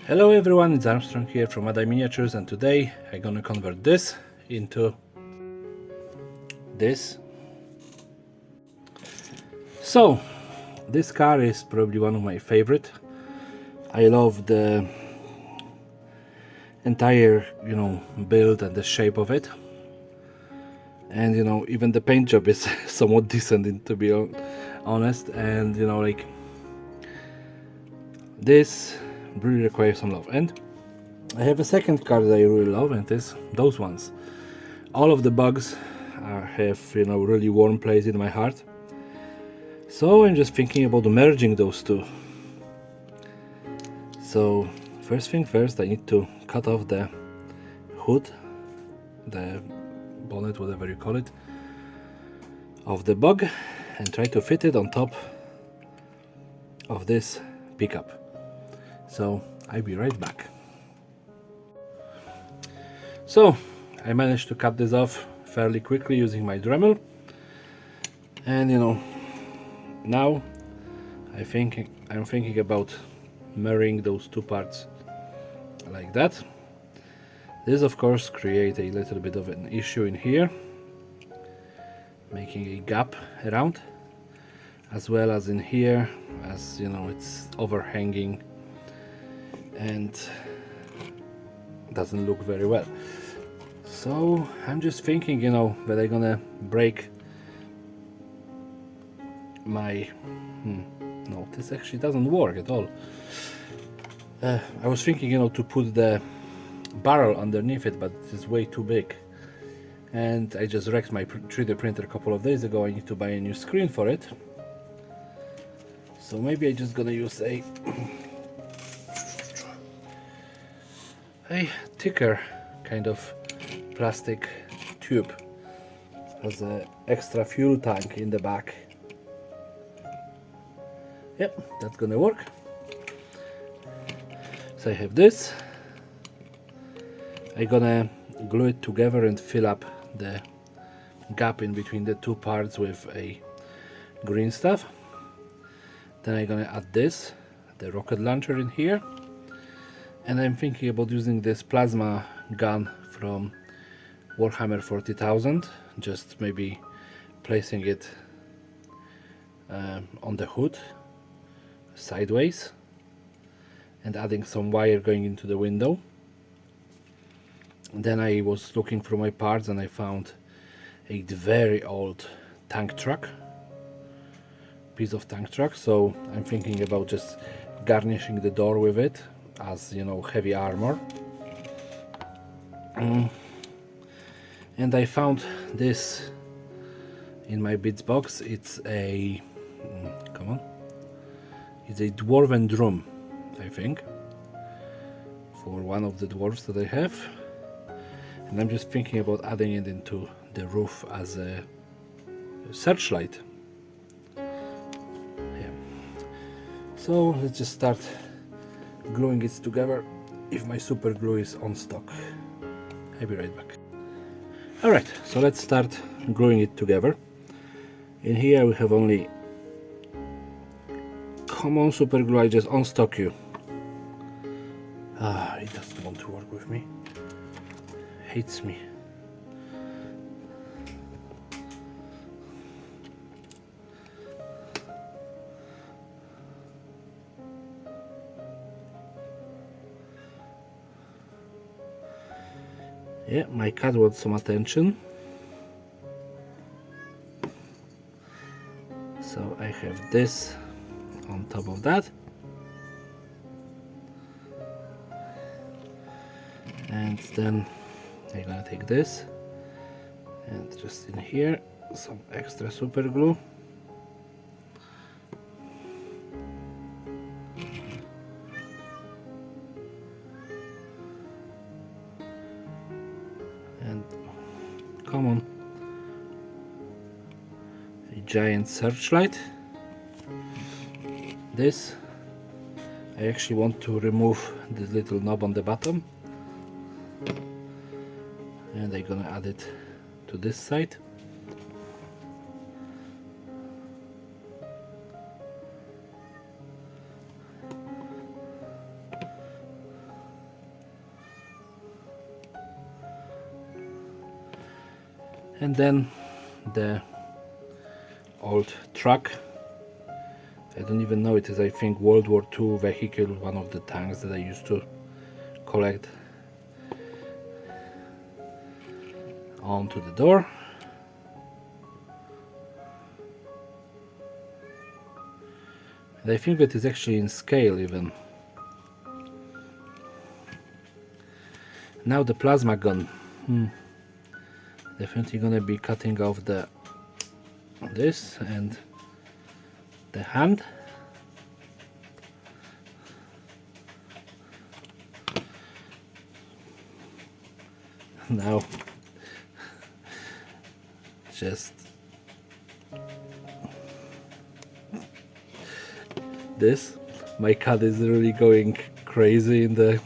Hello everyone, it's Armstrong here from Adai Miniatures, and today I'm gonna convert this into this. So this car is probably one of my favorite. I love the entire build and the shape of it, and even the paint job is somewhat decent, to be honest, and like this really requires some love. And I have a second car that I really love, and it's those ones. All of the bugs have really warm place in my heart, so I'm just thinking about merging those two. So first thing first, I need to cut off the hood, the bonnet, whatever you call it, of the bug, and try to fit it on top of this pickup. So I'll be right back. So I managed to cut this off fairly quickly using my Dremel, and now I'm thinking about marrying those two parts like that. This of course creates a little bit of an issue in here, making a gap around, as well as in here, as it's overhanging and doesn't look very well. So I'm just thinking that I'm gonna break my no, this actually doesn't work at all. I was thinking to put the barrel underneath it, but it's way too big, and I just wrecked my 3D printer a couple of days ago. I need to buy a new screen for it, so maybe I'm just gonna use a thicker kind of plastic tube as an extra fuel tank in the back. Yep, that's gonna work. So I have this. I'm gonna glue it together and fill up the gap in between the two parts with a green stuff. Then I'm gonna add this, the rocket launcher, in here. And I'm thinking about using this plasma gun from Warhammer 40,000, just maybe placing it on the hood sideways and adding some wire going into the window. And then I was looking through my parts and I found a very old tank truck, piece of tank truck, so I'm thinking about just garnishing the door with it as heavy armor. And I found this in my bits box. It's a it's a dwarven drum, I think, for one of the dwarves that I have, and I'm just thinking about adding it into the roof as a searchlight. Yeah. So let's just start gluing it together, if my super glue is on stock. I'll be right back. Alright, so let's start gluing it together. In here we have only common super glue. I just unstock you. It doesn't want to work with me. Hates me. Yeah, my cat wants some attention. So I have this on top of that. And then I'm gonna take this and just in here some extra super glue. And come on, a giant searchlight. This, I actually want to remove this little knob on the bottom, and I'm gonna add it to this side. And then the old truck. I don't even know, it is, I think, World War II vehicle, one of the tanks that I used to collect, onto the door. And I think that is actually in scale even. Now the plasma gun. Definitely gonna be cutting off this and the hand. Now just this. My cat is really going crazy in there.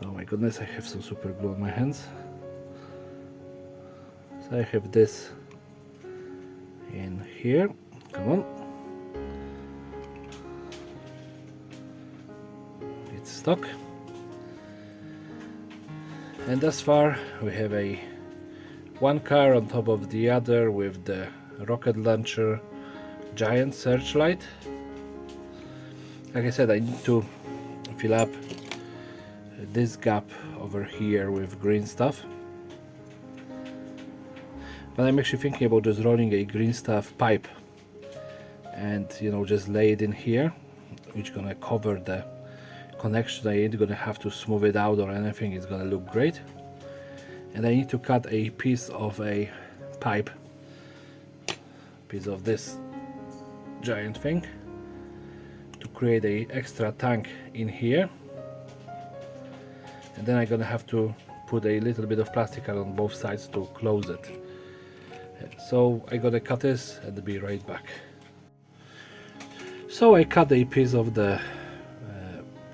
Oh my goodness, I have some super glue on my hands. So I have this in here. Come on. It's stuck. And thus far we have one car on top of the other with the rocket launcher giant searchlight. Like I said, I need to fill up this gap over here with green stuff. But I'm actually thinking about just running a green stuff pipe and, you know, just lay it in here, which gonna cover the connection. I ain't gonna have to smooth it out or anything, it's gonna look great. And I need to cut a piece of a pipe, piece of this giant thing, to create a extra tank in here. And then I'm gonna have to put a little bit of plastic on both sides to close it. So I gotta cut this and be right back. So I cut a piece of the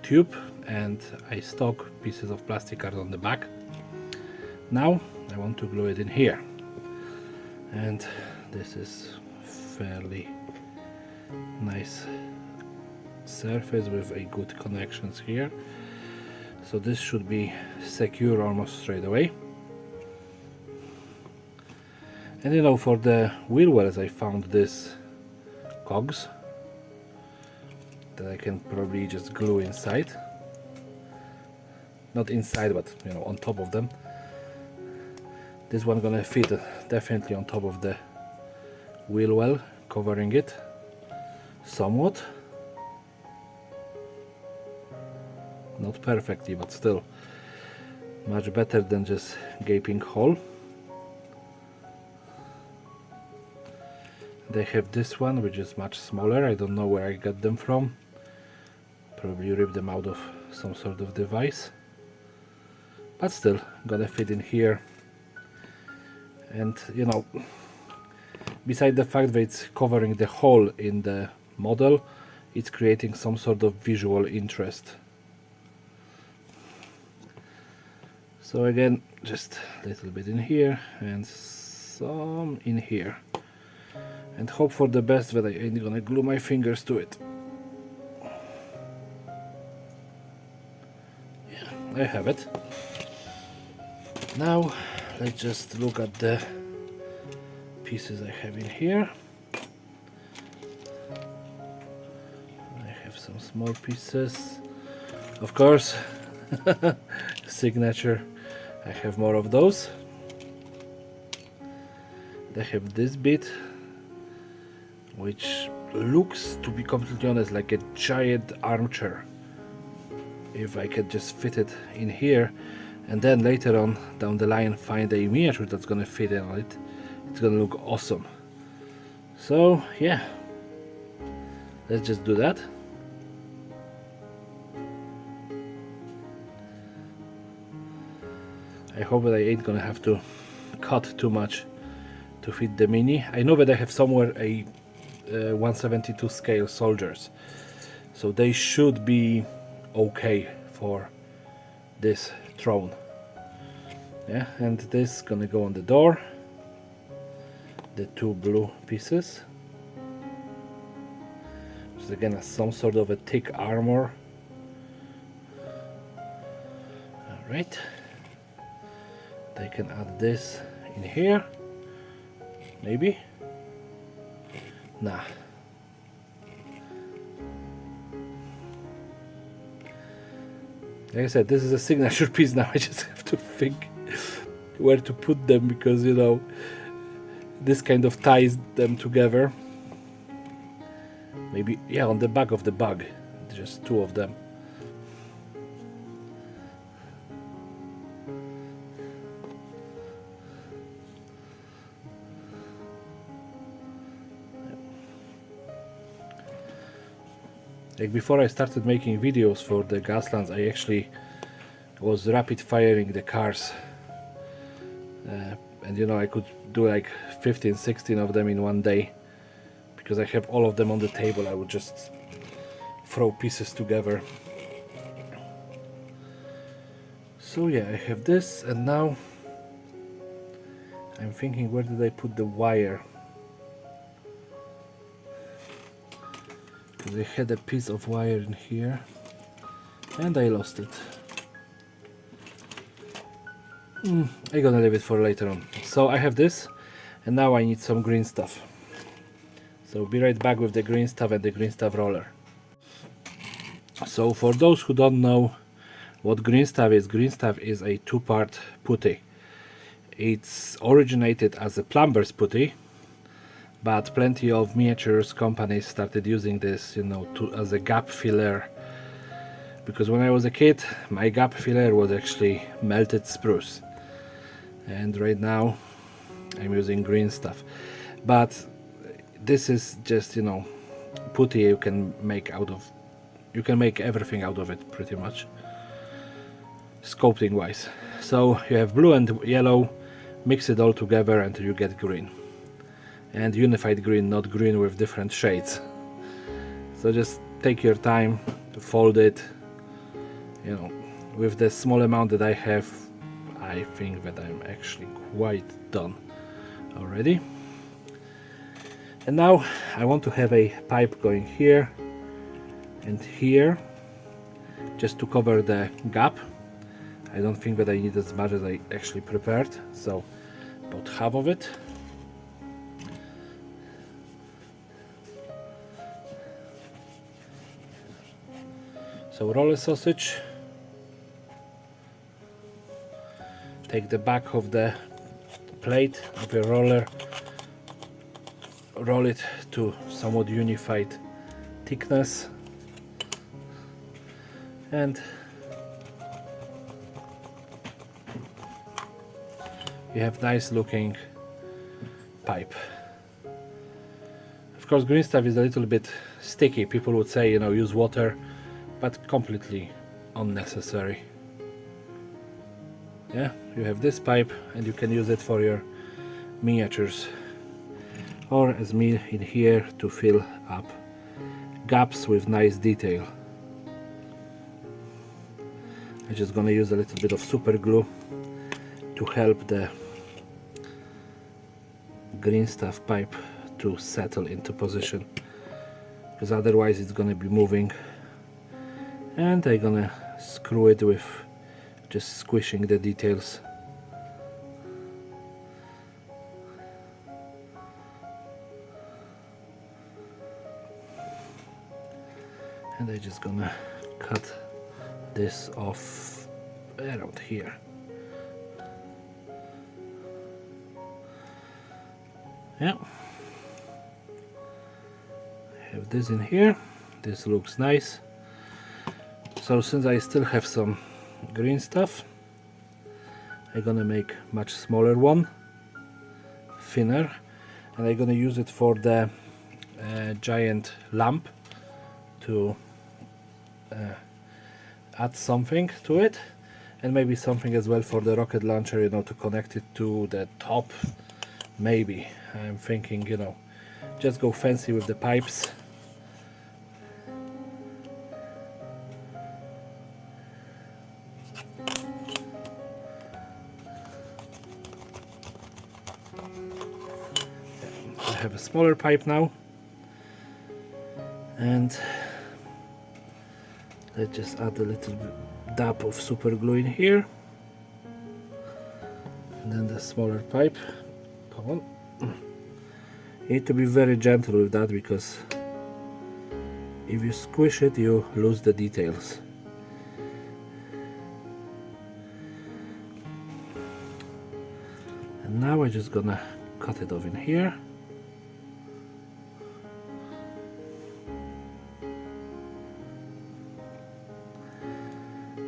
tube and I stuck pieces of plastic on the back. Now I want to glue it in here, and this is fairly nice surface with a good connections here, so this should be secure almost straight away. And you know, for the wheel wells I found this cogs that I can probably just glue inside, not inside but, you know, on top of them. This one gonna fit definitely on top of the wheel well, covering it somewhat. Not perfectly, but still much better than just gaping hole. They have this one, which is much smaller. I don't know where I got them from. Probably ripped them out of some sort of device. But still, gonna fit in here. And you know, beside the fact that it's covering the hole in the model, it's creating some sort of visual interest. So again, just a little bit in here and some in here. And hope for the best that I ain't gonna glue my fingers to it. Yeah, I have it. Now let's just look at the pieces I have in here. I have some small pieces, of course. Signature, I have more of those. I have this bit, which looks, to be completely honest, like a giant armchair. If I could just fit it in here, and then later on down the line find a miniature that's gonna fit in on it, it's gonna look awesome. So yeah, let's just do that. I hope that I ain't gonna have to cut too much to fit the mini. I know that I have somewhere a 1/72 scale soldiers, so they should be okay for this throne. Yeah, and this is gonna go on the door. the two blue pieces. Which is again some sort of a thick armor. Alright. I can add this in here. Maybe? Nah. Like I said, this is a signature piece now. I just have to think where to put them, because you know, this kind of ties them together. Maybe, yeah, on the back of the bag, just two of them. Like before I started making videos for the Gaslands, I actually was rapid firing the cars. And you know, I could do like 15, 16 of them in one day. Because I have all of them on the table, I would just throw pieces together. So yeah, I have this, and now I'm thinking, where did I put the wire? Because I had a piece of wire in here and I lost it. I'm gonna leave it for later on. So I have this, and now I need some green stuff. So be right back with the green stuff and the green stuff roller. So for those who don't know what green stuff is a two-part putty. It's originated as a plumber's putty, but plenty of miniatures companies started using this, you know, as a gap filler. Because when I was a kid, my gap filler was actually melted spruce, and right now I'm using green stuff. But this is just, you know, putty you can make everything out of it pretty much, sculpting wise. So you have blue and yellow, mix it all together until you get green. And unified green, not green with different shades. So just take your time to fold it. You know, with the small amount that I have, I think that I'm actually quite done already. And now I want to have a pipe going here and here, just to cover the gap. I don't think that I need as much as I actually prepared, so about half of it. So roll a sausage, take the back of the plate of your roller, roll it to somewhat unified thickness, and you have nice looking pipe. Of course, green stuff is a little bit sticky. People would say, you know, use water, but completely unnecessary. Yeah, you have this pipe and you can use it for your miniatures, or as me in here to fill up gaps with nice detail. I'm just gonna use a little bit of super glue to help the green stuff pipe to settle into position, because otherwise it's gonna be moving. And I'm gonna screw it with just squishing the details. And I'm just gonna cut this off around here. Yeah. Have this in here. This looks nice. So since I still have some green stuff, I'm gonna make much smaller one, thinner, and I'm gonna use it for the giant lamp to add something to it, and maybe something as well for the rocket launcher, you know, to connect it to the top. Maybe I'm thinking, you know, just go fancy with the pipes. have a smaller pipe now, and let's just add a little dab of super glue in here, and then the smaller pipe. Come on, you need to be very gentle with that, because if you squish it you lose the details. And now I'm just gonna cut it off in here.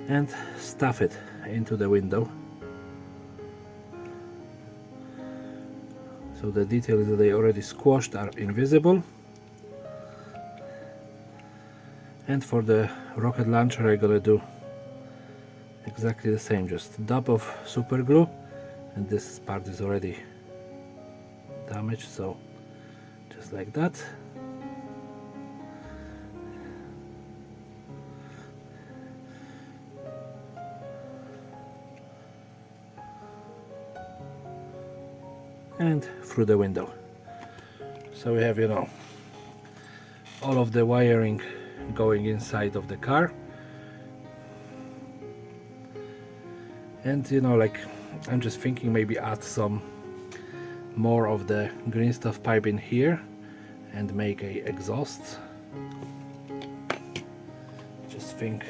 And stuff it into the window, so the details that they already squashed are invisible. And for the rocket launcher I'm gonna do exactly the same, just a dab of super glue, and this part is already damaged, so just like that. And through the window. So we have, you know, all of the wiring going inside of the car. And you know, like, I'm just thinking maybe add some more of the green stuff pipe in here and make a exhaust. Just think,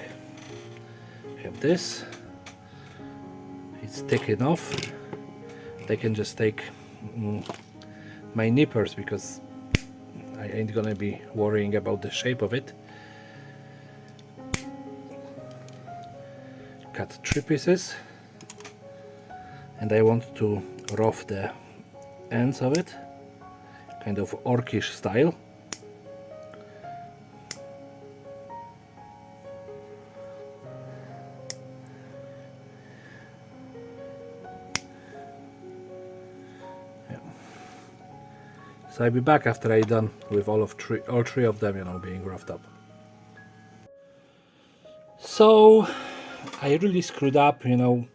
have this, it's thick enough. They can just take my nippers, because I ain't gonna be worrying about the shape of it. Cut 3 pieces, and I want to rough the ends of it, kind of orcish style. So I'll be back after I'm done with all three of them, you know, being roughed up. So I really screwed up, you know,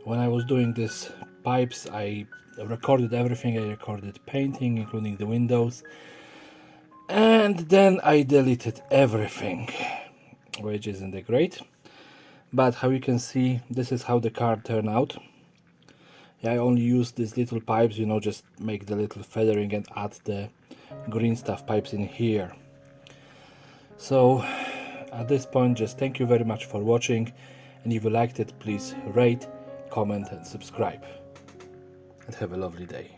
when I was doing these pipes. I recorded everything. I recorded painting, including the windows, and then I deleted everything, which isn't great. But how you can see, this is how the car turned out. I only used these little pipes, you know, just make the little feathering and add the green stuff pipes in here. So at this point, just thank you very much for watching, and if you liked it, please rate, comment and subscribe, and have a lovely day.